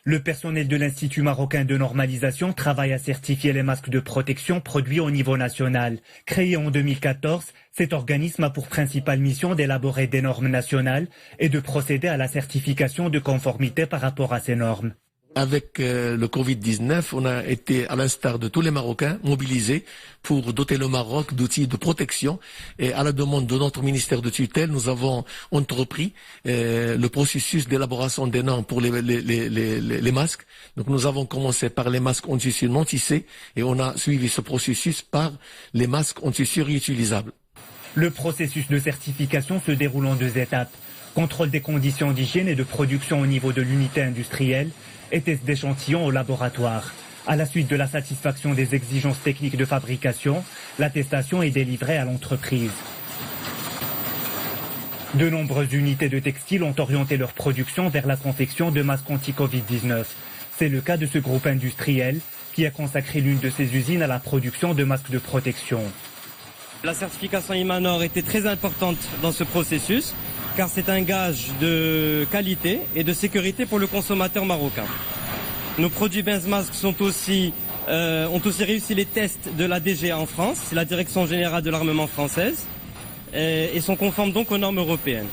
Le personnel de l'Institut marocain de normalisation travaille à certifier les masques de protection produits au niveau national. Créé en 2014, cet organisme a pour principale mission d'élaborer des normes nationales et de procéder à la certification de conformité par rapport à ces normes. Avec le Covid-19, on a été, à l'instar de tous les Marocains, mobilisés pour doter le Maroc d'outils de protection. Et à la demande de notre ministère de tutelle, nous avons entrepris le processus d'élaboration des normes pour les masques. Donc nous avons commencé par les masques en tissu non tissé et on a suivi ce processus par les masques en tissu réutilisables. Le processus de certification se déroule en 2 étapes. Contrôle des conditions d'hygiène et de production au niveau de l'unité industrielle et test d'échantillons au laboratoire. À la suite de la satisfaction des exigences techniques de fabrication, l'attestation est délivrée à l'entreprise. De nombreuses unités de textile ont orienté leur production vers la confection de masques anti-Covid-19. C'est le cas de ce groupe industriel qui a consacré l'une de ses usines à la production de masques de protection. La certification Imanor était très importante dans ce processus, car c'est un gage de qualité et de sécurité pour le consommateur marocain. Nos produits Benzmasks ont aussi réussi les tests de la DGA en France, c'est la Direction Générale de l'Armement française, et sont conformes donc aux normes européennes.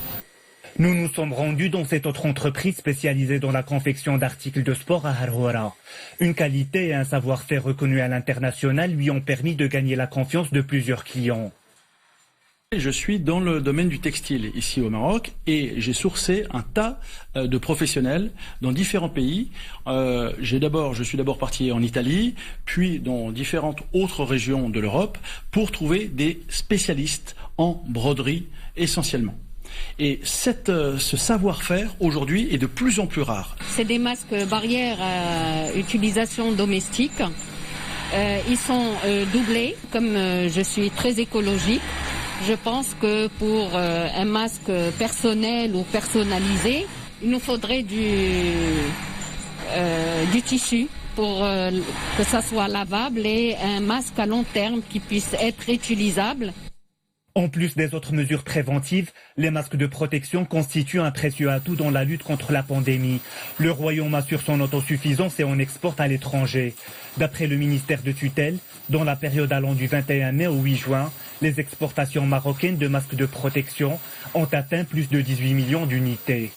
Nous nous sommes rendus dans cette autre entreprise spécialisée dans la confection d'articles de sport à Harhoura. Une qualité et un savoir-faire reconnus à l'international lui ont permis de gagner la confiance de plusieurs clients. Je suis dans le domaine du textile ici au Maroc et j'ai sourcé un tas de professionnels dans différents pays. Je suis d'abord parti en Italie, puis dans différentes autres régions de l'Europe pour trouver des spécialistes en broderie essentiellement. Et ce savoir-faire aujourd'hui est de plus en plus rare. C'est des masques barrières à utilisation domestique. Ils sont doublés, comme je suis très écologique. Je pense que pour un masque personnel ou personnalisé, il nous faudrait du tissu pour que ça soit lavable et un masque à long terme qui puisse être réutilisable. En plus des autres mesures préventives, les masques de protection constituent un précieux atout dans la lutte contre la pandémie. Le Royaume assure son autosuffisance et en exporte à l'étranger. D'après le ministère de tutelle, dans la période allant du 21 mai au 8 juin, les exportations marocaines de masques de protection ont atteint plus de 18 millions d'unités.